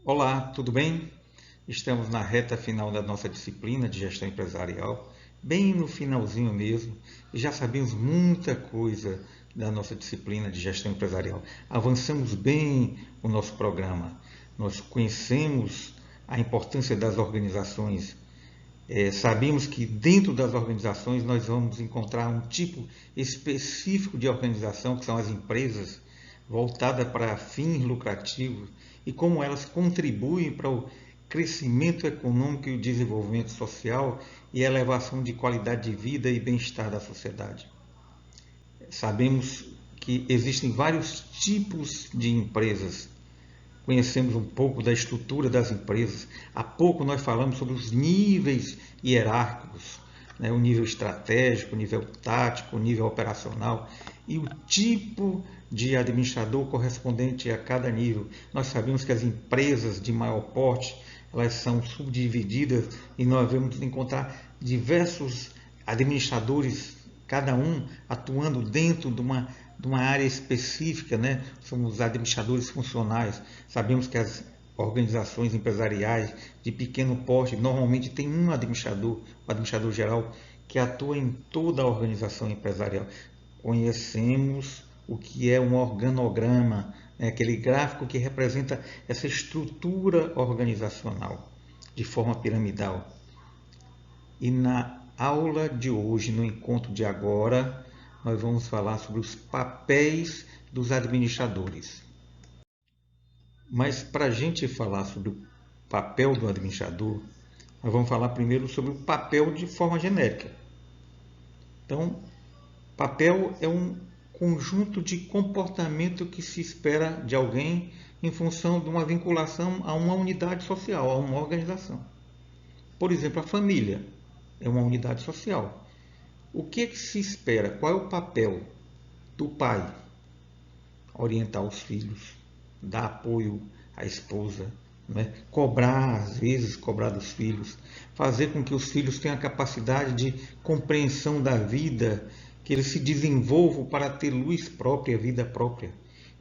Olá, tudo bem? Estamos na reta final da nossa disciplina de gestão empresarial, bem no finalzinho mesmo, e já sabemos muita coisa da nossa disciplina de gestão empresarial. Avançamos bem o nosso programa. Nós conhecemos a importância das organizações. Sabemos que dentro das organizações nós vamos encontrar um tipo específico de organização, que são as empresas, voltada para fins lucrativos e como elas contribuem para o crescimento econômico e o desenvolvimento social e elevação de qualidade de vida e bem-estar da sociedade. Sabemos que existem vários tipos de empresas. Conhecemos um pouco da estrutura das empresas. Há pouco nós falamos sobre os níveis hierárquicos, né? O nível estratégico, o nível tático, o nível operacional e o tipo de administrador correspondente a cada nível. Nós sabemos que as empresas de maior porte elas são subdivididas e nós vamos encontrar diversos administradores, cada um atuando dentro de uma área específica, né? Somos administradores funcionais. Sabemos que as organizações empresariais de pequeno porte normalmente têm um administrador, o administrador geral, que atua em toda a organização empresarial. Conhecemos o que é um organograma, né? Aquele gráfico que representa essa estrutura organizacional de forma piramidal. E na aula de hoje, no encontro de agora, nós vamos falar sobre os papéis dos administradores. Mas para a gente falar sobre o papel do administrador, nós vamos falar primeiro sobre o papel de forma genérica. Então, papel é um conjunto de comportamento que se espera de alguém em função de uma vinculação a uma unidade social, a uma organização. Por exemplo, a família é uma unidade social. O que se espera? Qual é o papel do pai? Orientar os filhos, dar apoio à esposa, né? Cobrar, às vezes, cobrar dos filhos, fazer com que os filhos tenham a capacidade de compreensão da vida, que eles se desenvolvam para ter luz própria, vida própria.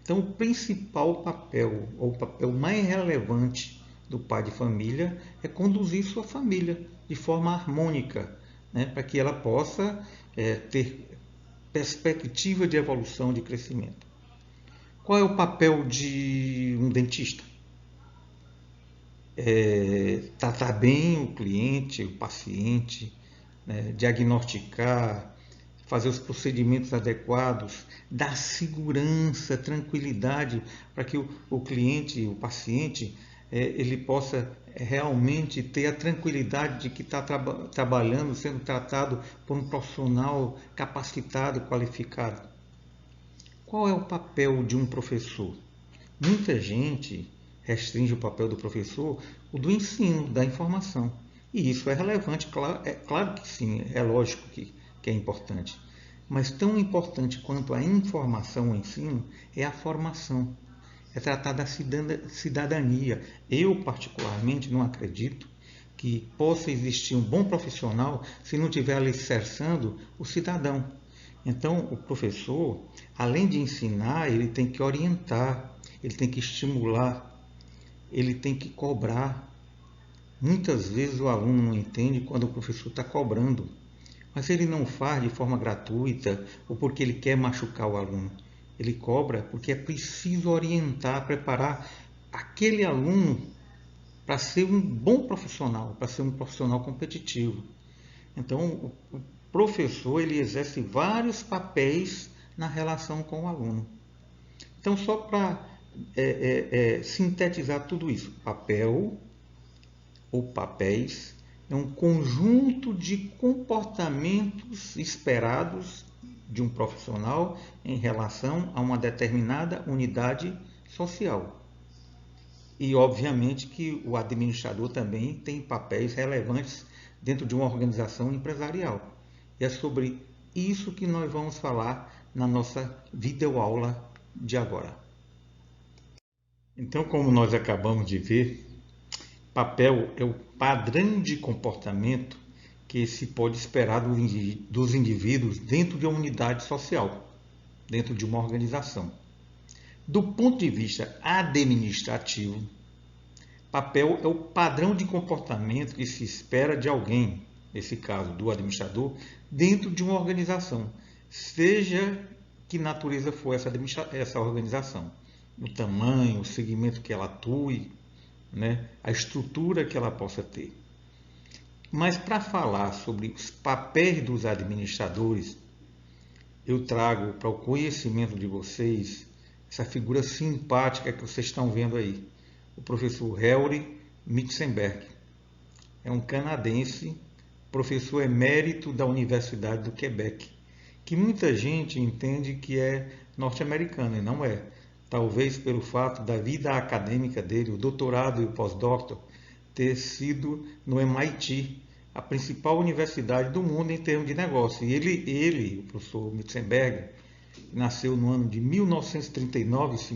Então, o principal papel, ou o papel mais relevante do pai de família é conduzir sua família de forma harmônica, né, para que ela possa ter perspectiva de evolução, de crescimento. Qual é o papel de um dentista? Tratar bem o cliente, o paciente, né, diagnosticar, fazer os procedimentos adequados, dar segurança, tranquilidade para que o cliente, o paciente, ele possa realmente ter a tranquilidade de que está trabalhando, sendo tratado por um profissional capacitado, qualificado. Qual é o papel de um professor? Muita gente restringe o papel do professor o do ensino, da informação. E isso é relevante, claro que sim, é lógico que é importante. Mas tão importante quanto a informação, o ensino, é a formação. É tratar da cidadania. Eu, particularmente, não acredito que possa existir um bom profissional se não estiver alicerçando o cidadão. Então, o professor, além de ensinar, ele tem que orientar, ele tem que estimular, ele tem que cobrar. Muitas vezes o aluno não entende quando o professor está cobrando, mas ele não faz de forma gratuita ou porque ele quer machucar o aluno. Ele cobra porque é preciso orientar, preparar aquele aluno para ser um bom profissional, para ser um profissional competitivo. Então, o professor ele exerce vários papéis na relação com o aluno. Então, só para sintetizar tudo isso, papel ou papéis é um conjunto de comportamentos esperados de um profissional em relação a uma determinada unidade social. E, obviamente, que o administrador também tem papéis relevantes dentro de uma organização empresarial. E é sobre isso que nós vamos falar na nossa videoaula de agora. Então, como nós acabamos de ver, papel é o padrão de comportamento que se pode esperar dos indivíduos dentro de uma unidade social, dentro de uma organização. Do ponto de vista administrativo, Papel é o padrão de comportamento que se espera de alguém, nesse caso do administrador, dentro de uma organização, seja que natureza for essa organização, o tamanho, o segmento que ela atue, né, a estrutura que ela possa ter. Mas para falar sobre os papéis dos administradores, eu trago para o conhecimento de vocês essa figura simpática que vocês estão vendo aí, o professor Helry Mitzenberg. É um canadense, professor emérito da Universidade do Quebec, que muita gente entende que é norte-americano, e não é. Talvez pelo fato da vida acadêmica dele, o doutorado e o pós-doutor, ter sido no MIT, a principal universidade do mundo em termos de negócio. E ele, o professor Mitzenberg, nasceu no ano de 1939, se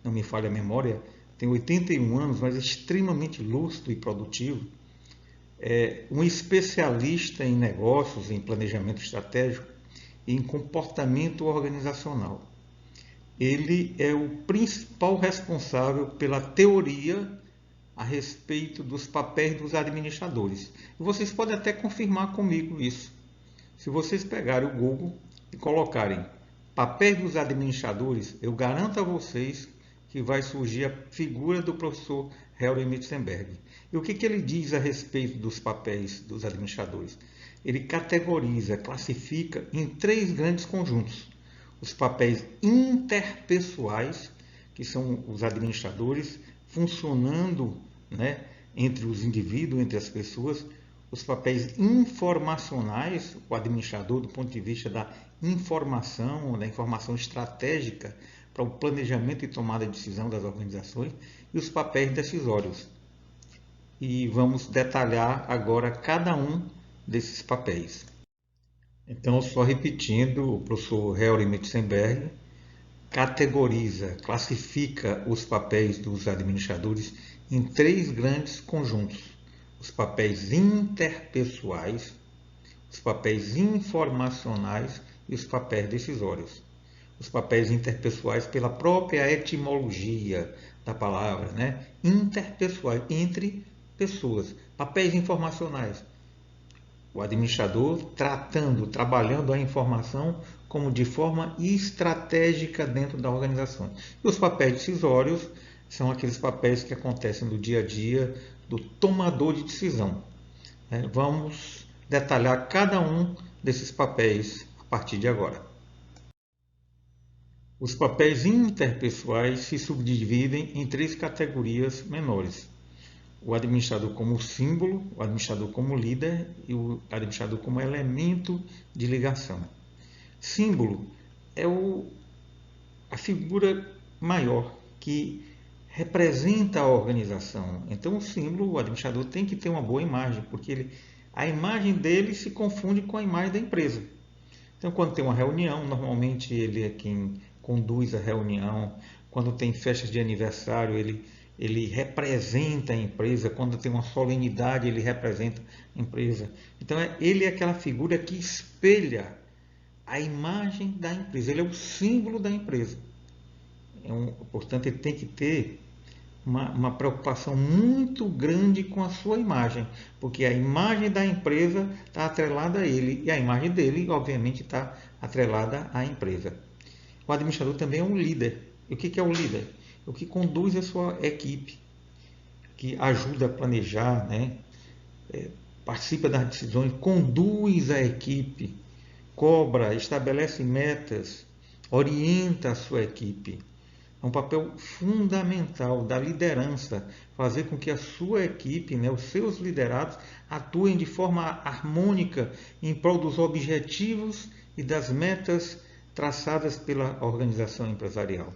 não me falha a memória, tem 81 anos, mas é extremamente lúcido e produtivo. É um especialista em negócios, em planejamento estratégico e em comportamento organizacional. Ele é o principal responsável pela teoria a respeito dos papéis dos administradores. E vocês podem até confirmar comigo isso. Se vocês pegarem o Google e colocarem papéis dos administradores, eu garanto a vocês que vai surgir a figura do professor Helry Mitzenberg. E o que ele diz a respeito dos papéis dos administradores? Ele categoriza, classifica em 3 grandes conjuntos. Os papéis interpessoais, que são os administradores funcionando, né, entre os indivíduos, entre as pessoas. Os papéis informacionais, o administrador do ponto de vista da informação estratégica para o planejamento e tomada de decisão das organizações, e os papéis decisórios. E vamos detalhar agora cada um desses papéis. Então, só repetindo, o professor Helry Mitzenberg categoriza, classifica os papéis dos administradores em 3 grandes conjuntos: os papéis interpessoais, os papéis informacionais e os papéis decisórios. Os papéis interpessoais pela própria etimologia da palavra, né? Interpessoais, entre pessoas. Papéis informacionais, o administrador trabalhando a informação como de forma estratégica dentro da organização. E os papéis decisórios são aqueles papéis que acontecem no dia a dia do tomador de decisão. Vamos detalhar cada um desses papéis a partir de agora. Os papéis interpessoais se subdividem em 3 categorias menores: o administrador como símbolo, o administrador como líder e o administrador como elemento de ligação. Símbolo é a figura maior que representa a organização. Então, o símbolo, o administrador tem que ter uma boa imagem, porque a imagem dele se confunde com a imagem da empresa. Então, quando tem uma reunião, normalmente ele é quem conduz a reunião. Quando tem festas de aniversário, ele representa a empresa. Quando tem uma solenidade, ele representa a empresa. Então, ele é aquela figura que espelha a imagem da empresa. Ele é o símbolo da empresa. Portanto, ele tem que ter uma preocupação muito grande com a sua imagem, porque a imagem da empresa está atrelada a ele e a imagem dele, obviamente, está atrelada à empresa. O administrador também é um líder. E o que é o líder? O que conduz a sua equipe, que ajuda a planejar, né? Participa das decisões, conduz a equipe, cobra, estabelece metas, orienta a sua equipe. É um papel fundamental da liderança, fazer com que a sua equipe, né, os seus liderados, atuem de forma harmônica em prol dos objetivos e das metas traçadas pela organização empresarial.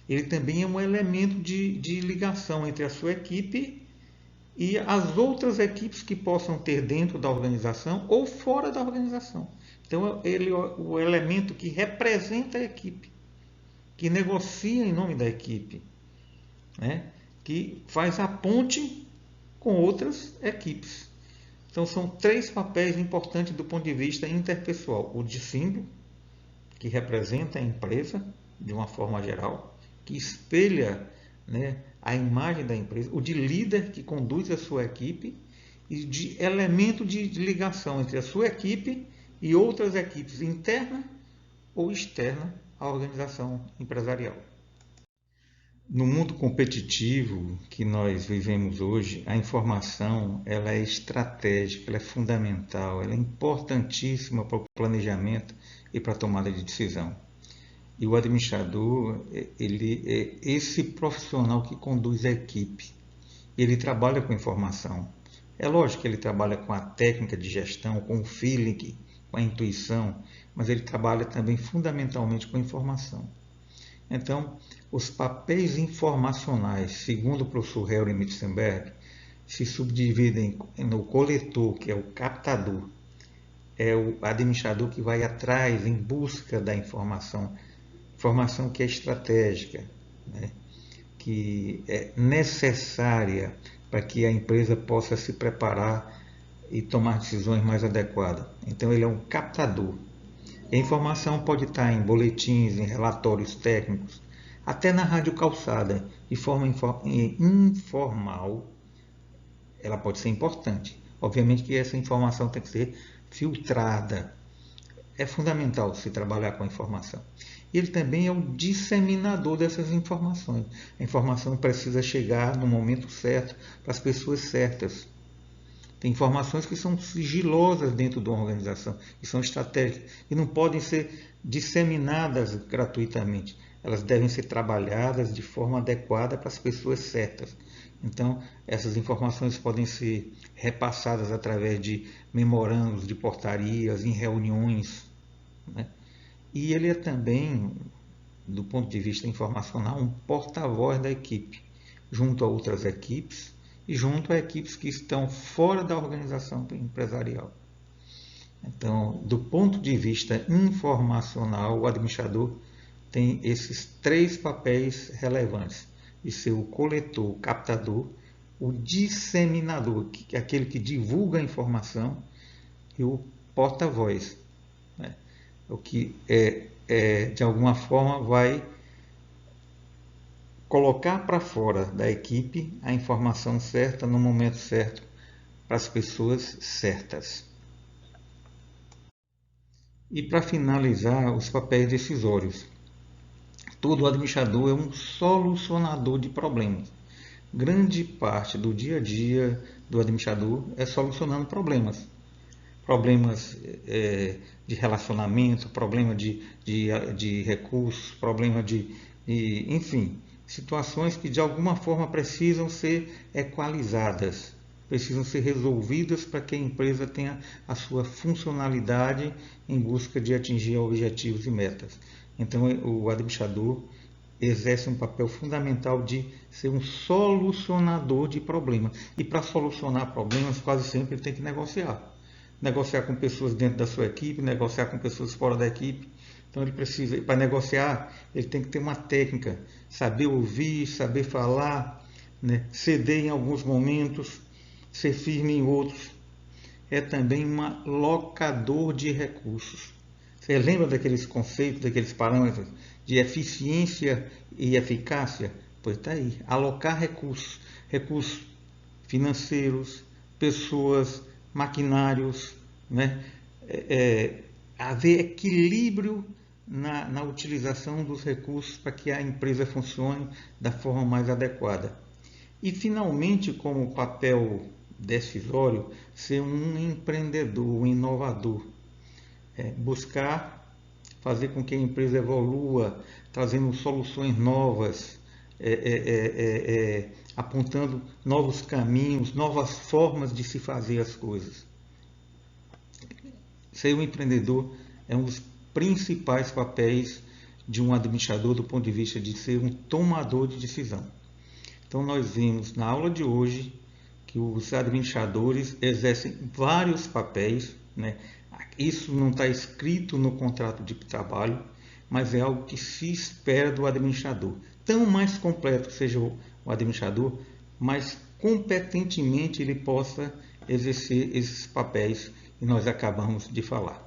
Ele também é um elemento de ligação entre a sua equipe e as outras equipes que possam ter dentro da organização ou fora da organização. Então, ele é o elemento que representa a equipe, que negocia em nome da equipe, né? Que faz a ponte com outras equipes. Então, são 3 papéis importantes do ponto de vista interpessoal: o de símbolo, que representa a empresa de uma forma geral, que espelha né, a imagem da empresa, o de líder que conduz a sua equipe e de elemento de ligação entre a sua equipe e outras equipes interna ou externa à organização empresarial. No mundo competitivo que nós vivemos hoje, a informação ela é estratégica, ela é fundamental, ela é importantíssima para o planejamento e para a tomada de decisão. E o administrador, ele é esse profissional que conduz a equipe. Ele trabalha com informação. É lógico que ele trabalha com a técnica de gestão, com o feeling, com a intuição, mas ele trabalha também fundamentalmente com a informação. Então, os papéis informacionais, segundo o professor Henry Mitzenberg, se subdividem no coletor, que é o captador, é o administrador que vai atrás em busca da informação, informação que é estratégica, né? Que é necessária para que a empresa possa se preparar e tomar decisões mais adequadas. Então, ele é um captador. A informação pode estar em boletins, em relatórios técnicos, até na rádio calçada, de forma informal, ela pode ser importante. Obviamente que essa informação tem que ser filtrada. É fundamental se trabalhar com a informação. E ele também é o disseminador dessas informações. A informação precisa chegar no momento certo, para as pessoas certas. Tem informações que são sigilosas dentro de uma organização, que são estratégicas, e não podem ser disseminadas gratuitamente. Elas devem ser trabalhadas de forma adequada para as pessoas certas. Então, essas informações podem ser repassadas através de memorandos, de portarias, em reuniões, né? E ele é também, do ponto de vista informacional, um porta-voz da equipe, junto a outras equipes, e junto a equipes que estão fora da organização empresarial. Então, do ponto de vista informacional, o administrador tem esses três papéis relevantes: de ser o coletor, o captador, o disseminador, que é aquele que divulga a informação, e o porta-voz, né? O que de alguma forma vai colocar para fora da equipe a informação certa no momento certo para as pessoas certas. E para finalizar, os papéis decisórios. Todo administrador é um solucionador de problemas. Grande parte do dia a dia do administrador é solucionando problemas. Problemas de relacionamento, problema de recursos, problema enfim, situações que de alguma forma precisam ser equalizadas, precisam ser resolvidas para que a empresa tenha a sua funcionalidade em busca de atingir objetivos e metas. Então, o administrador exerce um papel fundamental de ser um solucionador de problemas. E para solucionar problemas, quase sempre ele tem que negociar. Negociar com pessoas dentro da sua equipe, negociar com pessoas fora da equipe. Então, ele precisa, para negociar, ele tem que ter uma técnica, saber ouvir, saber falar, né? Ceder em alguns momentos, ser firme em outros. É também um locador de recursos. Você lembra daqueles conceitos, daqueles parâmetros de eficiência e eficácia? Pois está aí, alocar recursos, recursos financeiros, pessoas, maquinários, né? Haver equilíbrio na utilização dos recursos para que a empresa funcione da forma mais adequada. E, finalmente, como papel decisório, ser um empreendedor, um inovador. Buscar fazer com que a empresa evolua, trazendo soluções novas, apontando novos caminhos, novas formas de se fazer as coisas. Ser um empreendedor é um dos principais papéis de um administrador do ponto de vista de ser um tomador de decisão. Então, nós vimos na aula de hoje que os administradores exercem vários papéis, né? Isso não está escrito no contrato de trabalho, mas é algo que se espera do administrador. Tão mais completo seja o administrador, mais competentemente ele possa exercer esses papéis que nós acabamos de falar.